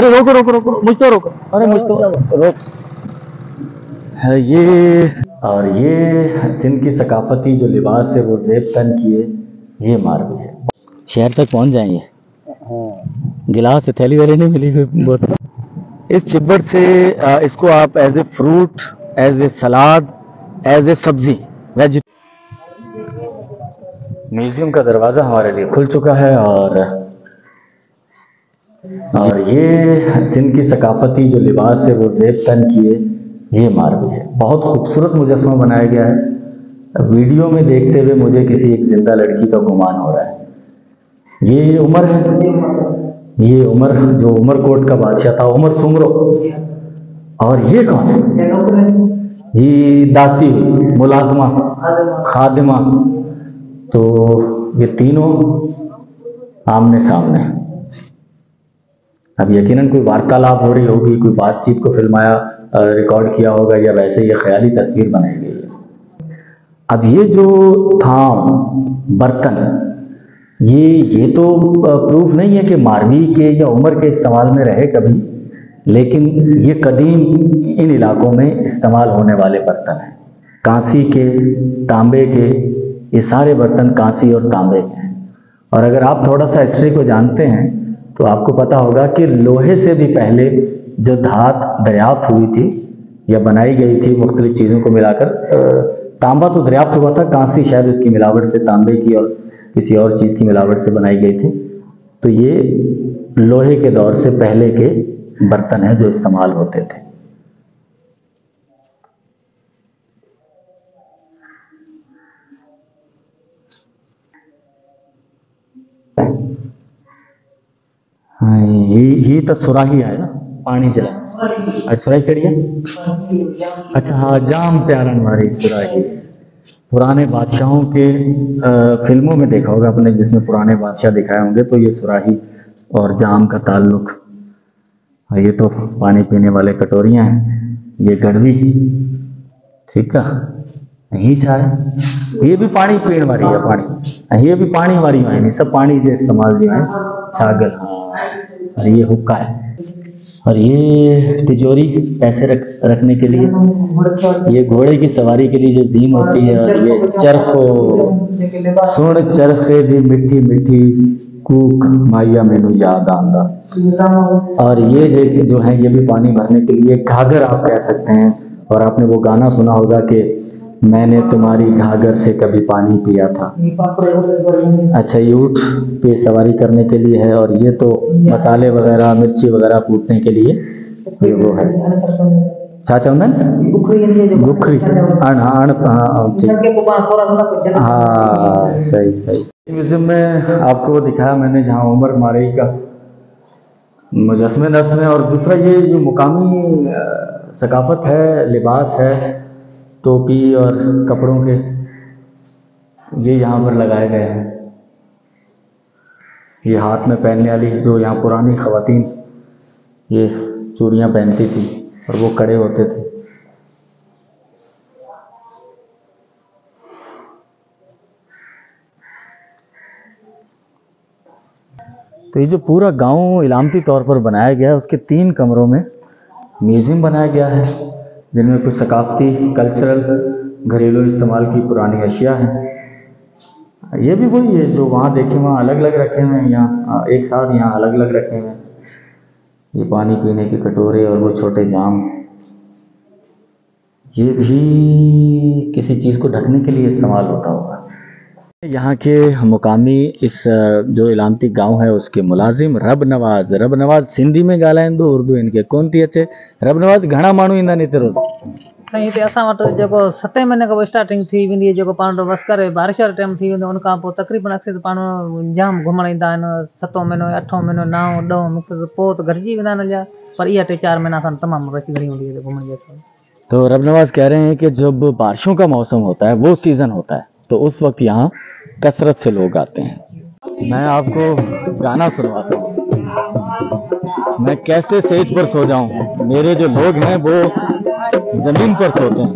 अरे रोको रोको रोको, मुझ तो रोको, अरे मुझ तो रोक है ये। और ये सिंध की सकाफती जो लिबास है वो जेब तन किए, ये मारवी है। शहर तक पहुंच जाएंगे। गिलास से थैली वैली नहीं मिली बहुत। इस चिब्बड़ से इसको आप as a fruit, as a salad, as a सब्जी, वेज। म्यूजियम का दरवाज़ा हमारे लिए खुल चुका है और ये सिंध की सकाफती जो लिबास है वो जेब तन किए, ये मारवी है। बहुत खूबसूरत मुजस्समा बनाया गया है। वीडियो में देखते हुए मुझे किसी एक जिंदा लड़की का गुमान हो रहा है। ये उमर है, ये उमर जो उमरकोट का बादशाह था, उमर सुमरो। और ये कौन है? ये दासी, मुलाजमा, खादिमा। तो ये तीनों आमने सामने। अब यकीनन कोई वार्तालाप हो रही होगी, कोई बातचीत को फिल्माया, रिकॉर्ड किया होगा, या वैसे ये ख्याली तस्वीर बनाई गई है। अब ये जो था बर्तन, ये तो प्रूफ नहीं है कि मारवी के या उमर के इस्तेमाल में रहे कभी, लेकिन ये कदीम इन इलाकों में इस्तेमाल होने वाले बर्तन हैं। कांसी के, तांबे के, ये सारे बर्तन कांसी और तांबे के हैं। और अगर आप थोड़ा सा हिस्ट्री को जानते हैं तो आपको पता होगा कि लोहे से भी पहले जो धात दरियाफ्त हुई थी या बनाई गई थी मुख्तलिफ चीज़ों को मिलाकर, तांबा तो दरियाफ्त हुआ था, कांसी शायद उसकी मिलावट से, तांबे की और किसी और चीज़ की मिलावट से बनाई गई थी। तो ये लोहे के दौर से पहले के बर्तन हैं जो इस्तेमाल होते थे। हाँ, ये तो सुराही है ना, पानी चला। अच्छा सुराही कड़ी है, अच्छा हाँ, जाम प्यारन वाली सुराही। पुराने बादशाहों के फिल्मों में देखा होगा आपने, जिसमें पुराने बादशाह दिखाए होंगे, तो ये सुराही और जाम का ताल्लुक। ये तो पानी पीने वाले कटोरियाँ हैं, ये गड़वी, ठीक है, यही चाय, ये भी पानी पीने वाली है, पानी, ये भी पानी वाली है, सब पानी से इस्तेमाल जो है, छागल, हाँ। और ये हुक्का है, और ये तिजोरी पैसे रखने के लिए, ये घोड़े की सवारी के लिए जो जीन होती है, और ये चरखो, सुन चरखे दी मिठी मिठी कूक माइया मैनू याद आंदा। और ये जो है, ये भी पानी भरने के लिए घाघर आप कह सकते हैं। और आपने वो गाना सुना होगा कि मैंने तुम्हारी घाघर से कभी पानी पिया था। अच्छा, ये ऊँट पे सवारी करने के लिए है, और ये तो मसाले वगैरह, मिर्ची वगैरह कूटने के लिए ये वो है, चाचा गुखरी, हाँ सही सही। म्यूजियम में आपको वो दिखाया मैंने जहाँ उमर मारवी का मुजस्मे नस्म है। और दूसरा ये जो मुकामी सकाफत है, लिबास है, टोपी और कपड़ों के, ये यहाँ पर लगाए गए हैं। ये हाथ में पहनने वाली, जो यहाँ पुरानी ख़वातीन ये चूड़ियाँ पहनती थी और वो कड़े होते थे। तो ये जो पूरा गांव इलामती तौर पर बनाया गया है, उसके 3 कमरों में म्यूज़ियम बनाया गया है, जिनमें कुछ सकाफती, कल्चरल, घरेलू इस्तेमाल की पुरानी अशिया हैं। ये भी वही है जो वहाँ देखे, वहाँ अलग अलग रखे हुए हैं, यहाँ एक साथ, यहाँ अलग अलग रखे हुए हैं। ये पानी पीने के कटोरे और वो छोटे जाम, ये भी किसी चीज़ को ढकने के लिए इस्तेमाल होता होगा। यहाँ के मुकामी इस जो इलामती गांव है उसके मुलाजिम रब नवाज सिंधी में ॻाल्हाईंदो, उर्दू इनके कोन थी अचे। रब नवाज घणा माण्हू ईंदा आहिनि हिते रोज़? साईं हिते असां वटि जेको 7 महीने खां पोइ स्टार्टिंग थी वेंदी आहे, जेको पाण बस करे बारिश वारो टाइम थी वेंदो, उनखां पोइ तक़रीबन अक्सर पाण जाम घुमण ईंदा आहिनि। 7 महीनो, 8 महीनो, 9, 10 मक़सद पोइ त घटिजी वेंदा आहिनि जा, पर इहा 3-4 महीना असां तमामु रश घणी हूंदी है घुमण जे। तो रब नवाज कह रहे हैं कि जब बारिशों का मौसम होता है, वो सीज़न होता है, तो उस वक्त यहाँ कसरत से लोग आते हैं। मैं आपको गाना सुनवाता हूँ, मैं कैसे सेज पर सो जाऊं, मेरे जो लोग हैं वो जमीन पर सोते हैं।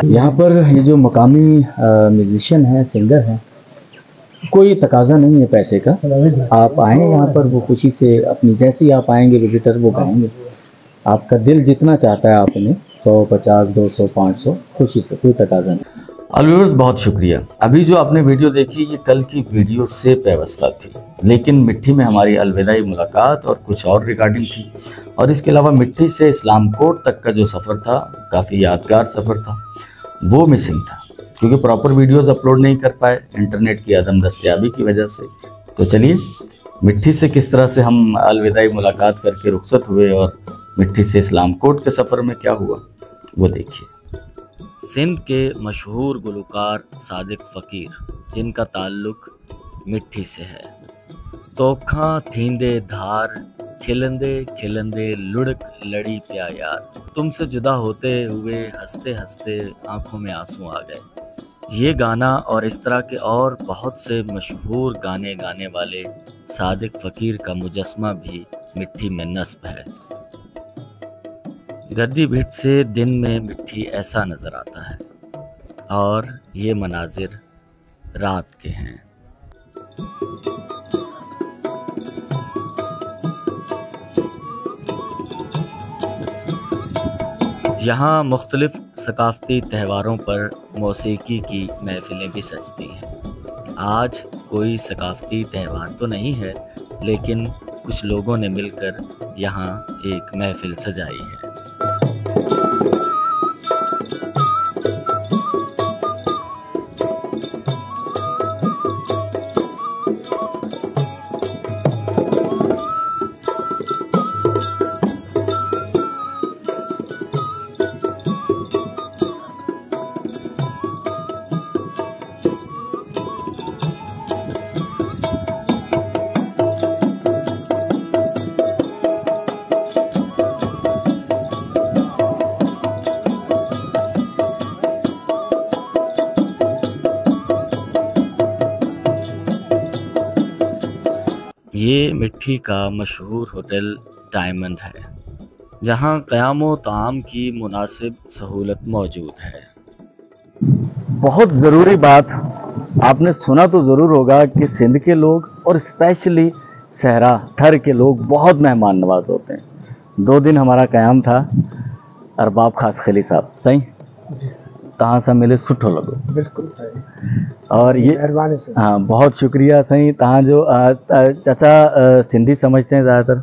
यहाँ पर ये जो मकामी म्यूजिशियन है, सिंगर है, कोई तकाजा नहीं है पैसे का। आप आए यहाँ पर, वो खुशी से अपनी, जैसे ही आप आएंगे विजिटर, वो गाएंगे। आपका दिल जितना चाहता है आपने, 100, 50, 200, 500, खुशी से, कोई तकाजा नहीं। व्यूअर्स, बहुत शुक्रिया। अभी जो आपने वीडियो देखी, ये कल की वीडियो से व्यवस्था थी, लेकिन मिट्टी में हमारी अलविदाई मुलाकात और कुछ और रिकॉर्डिंग थी। और इसके अलावा मिट्टी से इस्लाम कोट तक का जो सफ़र था, काफ़ी यादगार सफ़र था, वो मिसिंग था, क्योंकि प्रॉपर वीडियोस अपलोड नहीं कर पाए इंटरनेट की अदम दस्तयाबी की वजह से। तो चलिए, मिट्टी से किस तरह से हम अलविदाई मुलाकात करके रुखसत हुए और मिट्टी से इस्लाम कोट के सफ़र में क्या हुआ, वो देखिए। सिंध के मशहूर गुलकार सादिक फ़कीर, जिनका ताल्लुक मिट्टी से है। तोखा थींदे धार, खिलंदे खिलंदे लुढ़क लड़ी प्या यार, तुमसे जुदा होते हुए हंसते हंसते आंखों में आंसू आ गए। ये गाना और इस तरह के और बहुत से मशहूर गाने गाने वाले सादिक फ़कीर का मुजस्मा भी मिट्टी में नस्ब है। गद्दी भिट से दिन में मिट्टी ऐसा नज़र आता है, और ये मनाजिर रात के हैं। यहाँ मुख्तलिफ सकाफ़ती त्योहारों पर मौसीकी की महफिलें भी सजती हैं। आज कोई सकाफ़ती त्यौहार तो नहीं है, लेकिन कुछ लोगों ने मिलकर यहाँ एक महफिल सजाई है। ये मिट्टी का मशहूर होटल डायमंड है, जहाँ क़याम ताम की मुनासिब सहूलत मौजूद है। बहुत ज़रूरी बात, आपने सुना तो ज़रूर होगा कि सिंध के लोग और स्पेशली सहरा थर के लोग बहुत मेहमान नवाज होते हैं। 2 दिन हमारा क़याम था, अरबाब खास खली साहब सही तहाँ से मिले, सुठो लगो। बिल्कुल और ये मेहरबानी से, हाँ बहुत शुक्रिया सही। तहाँ जो चाचा सिंधी समझते हैं ज़्यादातर,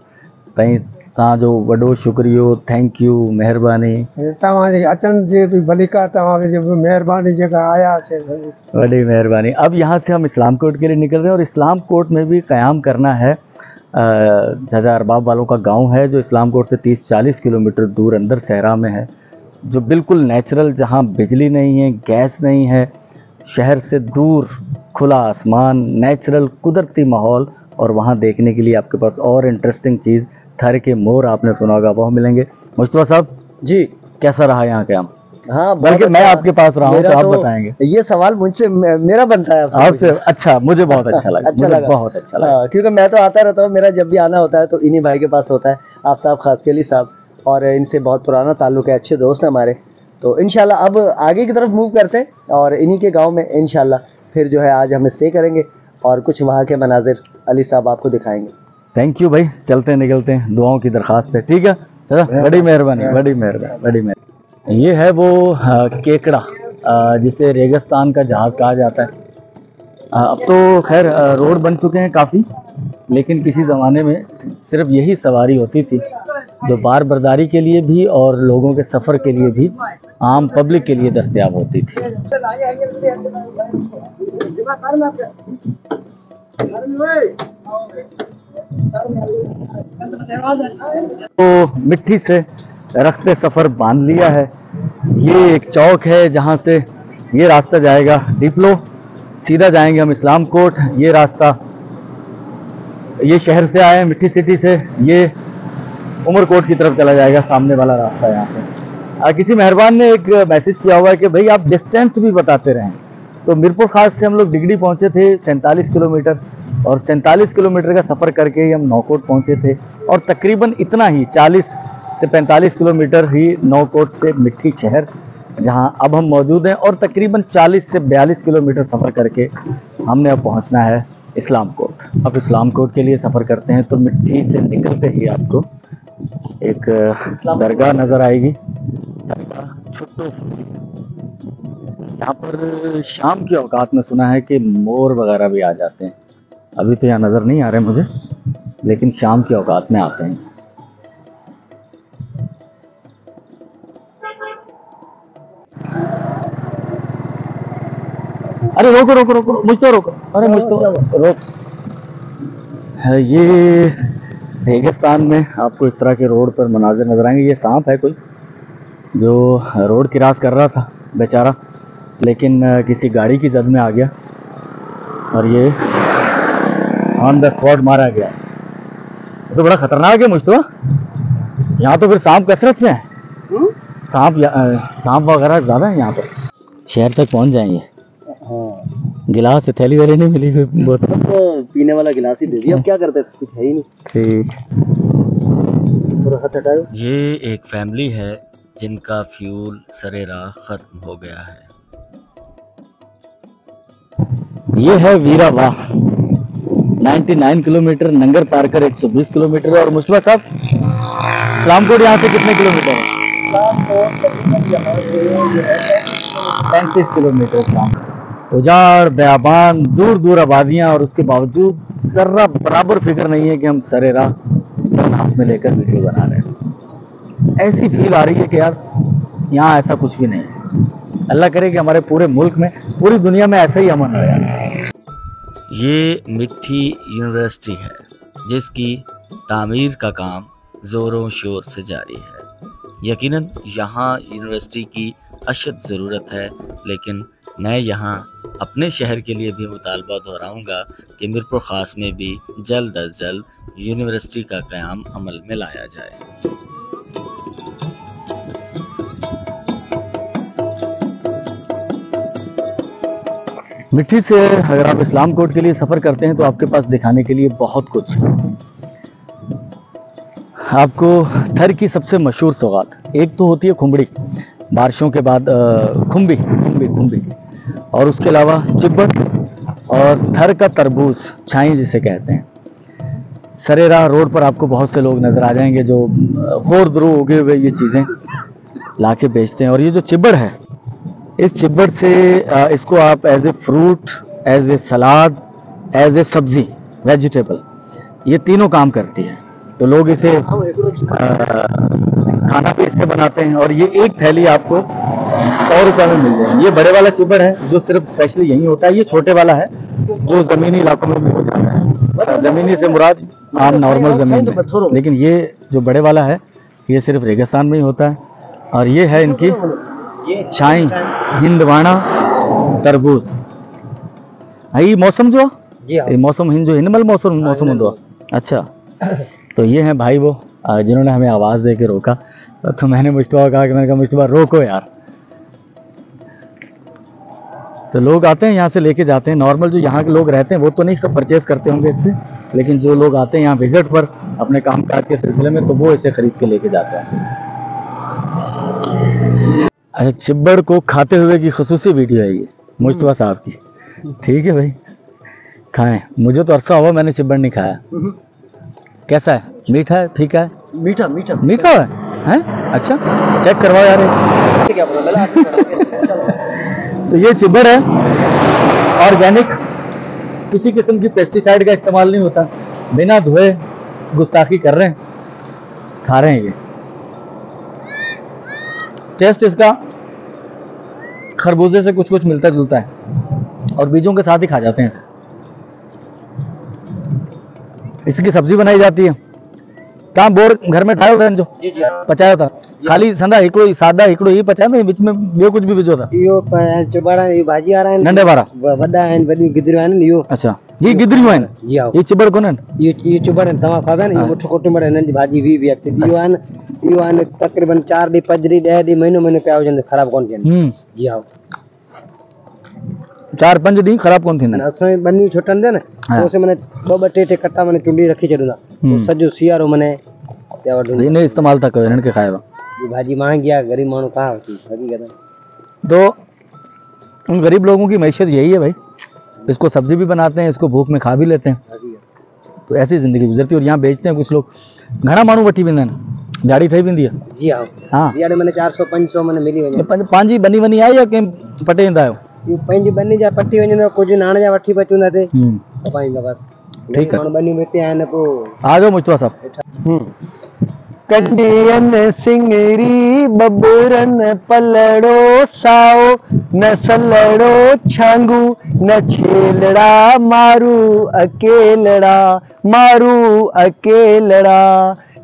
तहीं तहाँ जो वॾो शुक्रियो, थैंक यू, मेहरबानी। तव्हांजे अचण जे बि भलिका, तव्हांखे जो मेहरबानी जेका आया से बड़ी मेहरबानी। अब यहाँ से हम इस्लाम कोट के लिए निकल रहे हैं, और इस्लाम कोट में भी क़याम करना है। चाचा अरबाब वालों का गांव है, जो इस्लाम कोट से 30-40 किलोमीटर दूर अंदर सहरा में है, जो बिल्कुल नेचुरल, जहाँ बिजली नहीं है, गैस नहीं है, शहर से दूर खुला आसमान, नेचुरल कुदरती माहौल। और वहाँ देखने के लिए आपके पास और इंटरेस्टिंग चीज़, थर के मोर आपने सुना होगा, वो मिलेंगे। मुस्तफा साहब जी, कैसा रहा यहाँ के? हाँ, बल्कि मैं आपके पास रहा हूँ, तो आप बताएंगे। ये सवाल मुझसे मेरा बनता है आपसे। अच्छा, मुझे बहुत अच्छा लगा। अच्छा लगा, बहुत अच्छा लगा, क्योंकि मैं तो आता रहता हूँ, मेरा जब भी आना होता है तो इन्हीं भाई के पास होता है, आफ्ताब खासकेली साहब, और इनसे बहुत पुराना ताल्लुक है, अच्छे दोस्त हैं हमारे। तो इंशाल्लाह अब आगे की तरफ मूव करते हैं, और इन्हीं के गांव में इंशाल्लाह फिर जो है आज हम स्टे करेंगे, और कुछ वहाँ के मनाजिर अली साहब आपको दिखाएंगे। थैंक यू भाई, चलते निकलते हैं, दुआओं की दरख्वास्त है। ठीक है, चलो, बड़ी मेहरबानी, बड़ी मेहरबानी, बड़ी मेहरबानी। ये है वो केकड़ा, जिसे रेगिस्तान का जहाज़ कहा जाता है। अब तो खैर रोड बन चुके हैं काफ़ी, लेकिन किसी ज़माने में सिर्फ यही सवारी होती थी, जो बार बर्दारी के लिए भी और लोगों के सफ़र के लिए भी, आम पब्लिक के लिए दस्तयाब होती थी। तो मिट्टी से रखते सफ़र बांध लिया है। ये एक चौक है, जहाँ से ये रास्ता जाएगा डिप्लो, सीधा जाएंगे हम इस्लाम कोट। ये रास्ता, ये शहर से आए हैं, मिट्टी सिटी से, ये उमरकोट की तरफ चला जाएगा, सामने वाला रास्ता यहाँ से। किसी मेहरबान ने एक मैसेज किया हुआ है कि भाई आप डिस्टेंस भी बताते रहें। तो मीरपुर खास से हम लोग डिगडी पहुंचे थे 47 किलोमीटर, और 47 किलोमीटर का सफ़र करके ही हम नौकोट पहुंचे थे। और तकरीबन इतना ही 40 से 45 किलोमीटर ही नौकोट से मिट्टी शहर जहां अब हम मौजूद हैं, और तकरीबन 40 से 42 किलोमीटर सफ़र करके हमने अब पहुंचना है इस्लामकोट। अब इस्लामकोट के लिए सफ़र करते हैं तो मिट्टी से निकलते ही आपको एक दरगाह नज़र आएगी, दरगाह छोटो। यहाँ पर शाम के औकात में सुना है कि मोर वगैरह भी आ जाते हैं। अभी तो यहाँ नज़र नहीं आ रहे मुझे, लेकिन शाम के औकात में आते हैं। अरे रोको रोको रोको, मुझ तो रोको, अरे मुझ तो रोक। ये रेगिस्तान में आपको इस तरह के रोड पर मनाजिर नजर आएंगे। ये सांप है कोई जो रोड क्रॉस कर रहा था बेचारा, लेकिन किसी गाड़ी की जद में आ गया और ये ऑन द स्पॉट मारा गया। तो बड़ा खतरनाक है मुझ तो। यहाँ तो फिर सांप कसरत से है, सांप वगैरह ज़्यादा है यहाँ पर। शहर तक पहुँच जाएंगे। हाँ, गिलास से थैली वैली नहीं मिली हुई बोतल, तो पीने वाला गिलास ही दे दिया। अब क्या करते थे, कुछ है ही नहीं। ठीक। थोड़ा हाथ हटाओ। ये एक फैमिली है जिनका फ्यूल सरेराह खत्म हो गया है। ये है वीरावाह, 99 किलोमीटर, नंगर पार कर 120 किलोमीटर। और मुस्तफा साहब, इस्लामकोट यहाँ से कितने किलोमीटर है? 35 किलोमीटर। इस्लामकोट उजाड़, बयाबान, दूर दूर आबादियां, और उसके बावजूद जरा बराबर फिक्र नहीं है कि हम सरेराह फोन हाथ में लेकर वीडियो बना रहे हैं। ऐसी फील आ रही है कि यार यहाँ ऐसा कुछ भी नहीं है। अल्लाह करे कि हमारे पूरे मुल्क में, पूरी दुनिया में ऐसा ही अमन हो यार। ये मिट्टी यूनिवर्सिटी है जिसकी तामीर का काम ज़ोरों शोर से जारी है। यकीनन यहाँ यूनिवर्सिटी की अशद ज़रूरत है, लेकिन मैं यहाँ अपने शहर के लिए भी मुतालबा दोहराऊँगा कि मीरपुर खास में भी जल्द अज जल्द यूनिवर्सिटी का क़याम अमल में लाया जाए। मिट्टी से अगर आप इस्लामकोट के लिए सफ़र करते हैं तो आपके पास दिखाने के लिए बहुत कुछ है। आपको ठर की सबसे मशहूर सौगात एक तो होती है खुम्बड़ी, बारिशों के बाद खुम्बी खुम्बी खुम्बी, और उसके अलावा चिब्बड़ और ठर का तरबूज, छाई जिसे कहते हैं। सरेराह रोड पर आपको बहुत से लोग नज़र आ जाएंगे जो खोर दरू उगे हुए ये चीज़ें ला के बेचते हैं। और ये जो चिब्बड़ है, इस चिब्बड़ से इसको आप as a fruit, as a salad, as a सब्जी, वेजिटेबल, ये तीनों काम करती है। तो लोग इसे खाना भी इससे बनाते हैं। और ये एक थैली आपको 100 रुपये में मिल जाएगी। ये बड़े वाला चिब्बड़ है जो सिर्फ स्पेशली यहीं होता है। ये छोटे वाला है जो ज़मीनी इलाकों में भी हो जाता है। ज़मीनी से मुराद आम नॉर्मल ज़मीन में, लेकिन ये जो बड़े वाला है ये सिर्फ रेगिस्तान में ही होता है। और ये है इनकी छाई, हिंदवाड़ा तरबूज। ये मौसम जो ये मौसम हिंद जो हिंदमल मौसम होता। अच्छा, तो ये हैं भाई वो जिन्होंने हमें आवाज़ दे के रोका। तो मैंने मुस्तफा कहा कि मैंने कहा मुस्तफा रोको यार। तो लोग आते हैं यहाँ से लेके जाते हैं। नॉर्मल जो यहाँ के लोग रहते हैं वो तो नहीं परचेज करते होंगे इससे, लेकिन जो लोग आते हैं यहाँ विजिट पर अपने काम काज के सिलसिले में, तो वो इसे खरीद के लेके जाते हैं। अच्छा, चिब्बड़ को खाते हुए की खुसूसी वीडियो है ये मुस्तफा साहब की। ठीक है भाई, खाएं। मुझे तो अरसा हुआ मैंने चिब्बड़ नहीं खाया। कैसा है? मीठा है, फीका है? मीठा मीठा मीठा है, हैं? अच्छा, चेक करवाओ यार। क्या बोला? तो ये चिब्बड़ है ऑर्गेनिक, किसी किस्म की पेस्टिसाइड का इस्तेमाल नहीं होता, बिना धोए गुस्ताखी कर रहे हैं, खा रहे हैं। ये टेस्ट इसका खरबूजे से कुछ कुछ मिलता जुलता है, और बीजों के साथ ही खा जाते हैं। इसकी सब्जी बनाई जाती है। कहाँ बोर घर में ठायो जो पचाया था, खाली संदा हिकड़ो सादा हिकड़ो ही पचाया में, बीच में ॿियो कुछ भी विझो था? इहो चिब्बड़ जी भाॼी वारा आहिनि, नंढे वारा वॾा आहिनि, वॾियूं गिदरियूं आहिनि इहो। अच्छा, ये गिदरियूं आहिनि, जी हाँ ये चिबड़ कोन्हनि? ये चुबड़ तव्हां खाधा आहिनि, हाँ। इहो मुठो कुटुंब हिननि जी भाॼी 20 अॻिते इहो आहिनि तक़रीबन 4 ॾींहं 5 ॾींहं 10 ॾींहं महीनो पिया हुजनि ख़राब कोन थियनि। जी हाँ 4-5 ॾींहं ख़राब कोन थींदा आहिनि। असां बनी छुटंदे न हाँ। उसे माने 2-2 टे कट्टा माने चुंडी रखी छॾींदा सॼो सियारो माने पिया वठूं। इन्हें इस्तेमाल था कयो, हिननि खे खाइबा। ये भाॼी महांगी आहे, गरीब माण्हू कहाँ वठी हक़ीक़त। तो उन गरीब लोगों की मैशत यही है भाई, इसको सब्जी भी बनाते हैं, इसको भूख में खा भी लेते हैं, तो ऐसी ज़िंदगी गुजरती है। और यहाँ बेचते हैं कुछ लोग, घणा माण्हू वठी वेंदा आहिनि, दिहाड़ी ठही वेंदी आहे। जी हाँ हाँ दिहाड़ी माने 400-500 माने मिली वञे। पंहिंजी बनी वनी आहे या कंहिं पटे ईंदा आहियो? ये पंहिंजी बनी जा पटी वञे कुझु नाण जा वठी बचूं थे पाईंदा बसि। ठीक है। माण्हू बनी में हिते आहिनि पोइ आ जाओ मुस्तफा साहब। कटियन सिंगरी बबरन पलड़ो साओ न सलड़ो छांगू न छेलड़ा मारू अकेलड़ा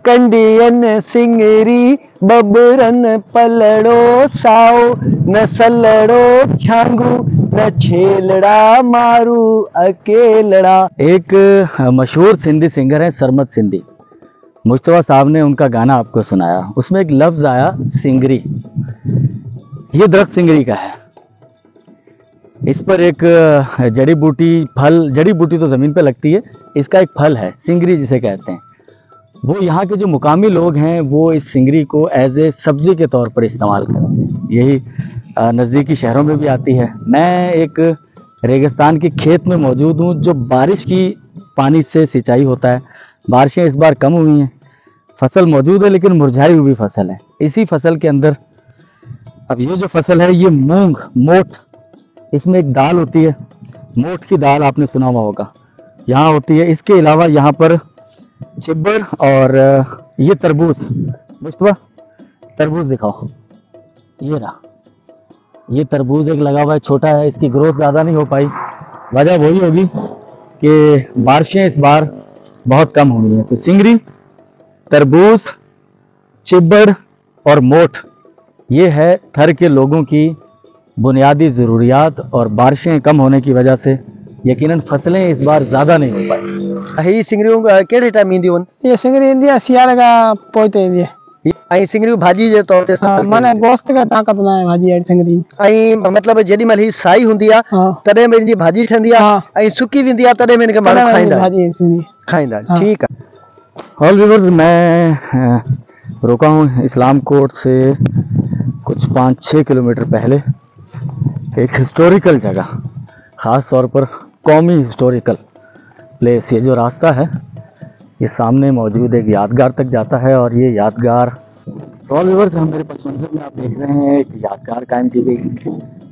कंडियन सिंगरी बबरन पलड़ो साओ न सलड़ो छांगू न छेलड़ा मारू अकेलड़ा। एक मशहूर सिंधी सिंगर है सरमद सिंधी, मुस्तफा साहब ने उनका गाना आपको सुनाया, उसमें एक लफ्ज आया सिंगरी। ये दरख्त सिंगरी का है, इस पर एक जड़ी बूटी फल, जड़ी बूटी तो ज़मीन पे लगती है, इसका एक फल है सिंगरी जिसे कहते हैं। वो यहाँ के जो मुकामी लोग हैं वो इस सिंगरी को एज ए सब्ज़ी के तौर पर इस्तेमाल करते हैं। यही नज़दीकी शहरों में भी आती है। मैं एक रेगिस्तान के खेत में मौजूद हूँ जो बारिश की पानी से सिंचाई होता है। बारिशें इस बार कम हुई हैं, फसल मौजूद है लेकिन मुरझाई हुई फसल है। इसी फसल के अंदर अब ये जो फसल है ये मूंग मोठ, इसमें एक दाल होती है, मोठ की दाल आपने सुना हुआ होगा, यहाँ होती है। इसके अलावा यहाँ पर चिब्बर और ये तरबूज, मुस्तफा तरबूज दिखाओ, ये रहा, ये तरबूज एक लगा हुआ है, छोटा है, इसकी ग्रोथ ज़्यादा नहीं हो पाई। वजह वही होगी कि बारिशें इस बार बहुत कम हुई हैं। तो सिंगरी, तरबूज, चिब्बर और मोठ, ये है थर के लोगों की बुनियादी ज़रूरियात, और बारिशें कम होने की वजह से यकीनन फसलें इस बार ज़्यादा नहीं हो पाई। ही सिंगरियूं कहिड़े टाइम ईंदियूं आहिनि? ये सिंगरी ईंदी आहे सियारे खां पोइ ते ईंदी आहे। ऐं सिंगरियूं भाॼी जे तौर ते माना गोश्त का ताक़त न आहे भाॼी अहिड़ी सिंगरी। ऐं मतिलबु जेॾी महिल ही साई हूंदी आहे हाँ तॾहिं बि हिनजी भाॼी ठहंदी आहे ऐं सुकी वेंदी आहे तॾहिं बि हिनखे माण्हू खाईंदा आहिनि। भाॼी थींदी खाईंदा हाँ। ठीक है। ऑल व्यूअर्स, मैं रुका हूँ इस्लाम कोर्ट से कुछ 5-6 किलोमीटर पहले एक हिस्टोरिकल जगह, ख़ास तौर पर कौमी हिस्टोरिकल प्लेस। ये जो रास्ता है ये सामने मौजूद एक यादगार तक जाता है, और ये यादगार ऑल व्यूअर्स हम मेरे पस मंजर में आप देख रहे हैं एक यादगार कायम की गई।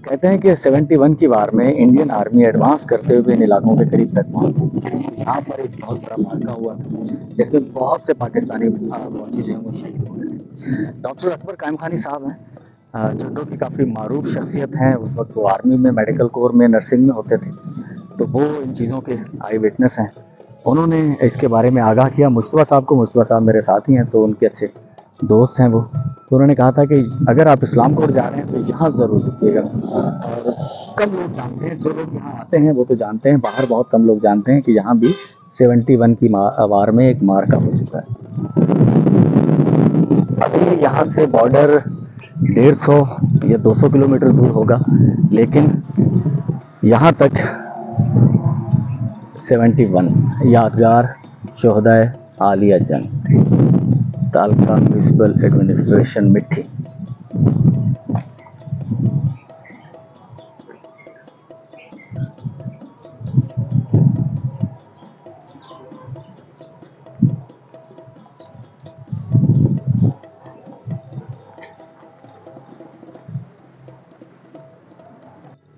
कहते हैं कि 71 की वार में इंडियन आर्मी एडवांस करते हुए इन इलाकों के करीब तक पहुंची। यहाँ पर एक बहुत बड़ा मार्का हुआ था जिसमें बहुत से पाकिस्तानी फौजी जो हैं वो शहीद हो गए थे। डॉक्टर अकबर कायम खानी साहब हैं, झंडों की काफ़ी मारूफ शख्सियत हैं। उस वक्त वो आर्मी में, मेडिकल कोर में, नर्सिंग में होते थे, तो वो इन चीज़ों के आई विटनेस हैं। उन्होंने इसके बारे में आगाह किया मुस्तफा साहब को। मुस्तफा साहब मेरे साथी हैं, तो उनके अच्छे दोस्त हैं वो। तो उन्होंने कहा था कि अगर आप इस्लाम कोर्ट जा रहे हैं तो यहाँ ज़रूर रुकिएगा। और कम लोग जानते हैं, जो लोग यहाँ आते हैं वो तो जानते हैं, बाहर बहुत कम लोग जानते हैं कि यहाँ भी 71 की वार में एक मार्का हो चुका है। अभी यहाँ से बॉर्डर 150 या 200 किलोमीटर दूर होगा, लेकिन यहाँ तक 71 यादगार शोहदाए आलिया जंग, तालका म्यूनिसिपल एडमिनिस्ट्रेशन मिट्टी।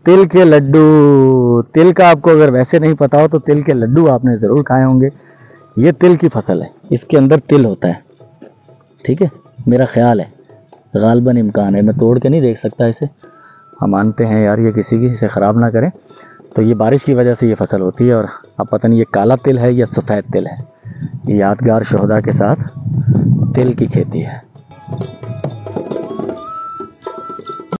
तिल के लड्डू, तिल का आपको अगर वैसे नहीं पता हो तो तिल के लड्डू आपने ज़रूर खाए होंगे। ये तिल की फसल है, इसके अंदर तिल होता है, ठीक है, मेरा ख्याल है, गालबन इम्कान है, मैं तोड़ के नहीं देख सकता इसे। हम मानते हैं यार ये किसी की इसे ख़राब ना करें। तो ये बारिश की वजह से ये फसल होती है, और अब पता नहीं ये काला तिल है या सफ़ेद तिल है। ये यादगार शोहदा के साथ तिल की खेती है।